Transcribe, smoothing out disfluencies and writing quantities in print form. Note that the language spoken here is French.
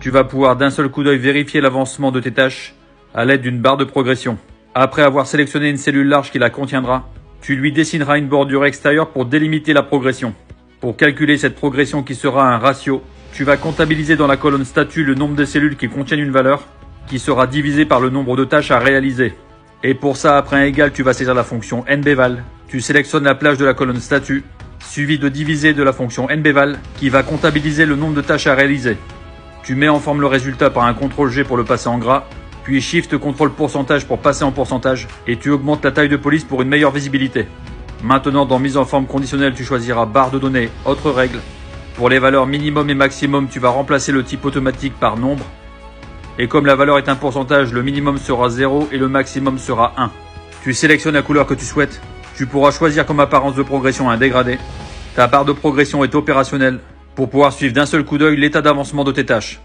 Tu vas pouvoir d'un seul coup d'œil vérifier l'avancement de tes tâches à l'aide d'une barre de progression. Après avoir sélectionné une cellule large qui la contiendra, tu lui dessineras une bordure extérieure pour délimiter la progression. Pour calculer cette progression qui sera un ratio, tu vas comptabiliser dans la colonne statut le nombre de cellules qui contiennent une valeur, qui sera divisé par le nombre de tâches à réaliser. Et pour ça, après un égal, tu vas saisir la fonction nbval. Tu sélectionnes la plage de la colonne statut, suivi de diviser de la fonction nbval, qui va comptabiliser le nombre de tâches à réaliser. Tu mets en forme le résultat par un CTRL-G pour le passer en gras, puis Shift CTRL pourcentage pour passer en pourcentage, et tu augmentes la taille de police pour une meilleure visibilité. Maintenant, dans mise en forme conditionnelle, tu choisiras barre de données, autres règles. Pour les valeurs minimum et maximum, tu vas remplacer le type automatique par nombre. Et comme la valeur est un pourcentage, le minimum sera 0 et le maximum sera 1. Tu sélectionnes la couleur que tu souhaites. Tu pourras choisir comme apparence de progression un dégradé. Ta barre de progression est opérationnelle pour pouvoir suivre d'un seul coup d'œil l'état d'avancement de tes tâches.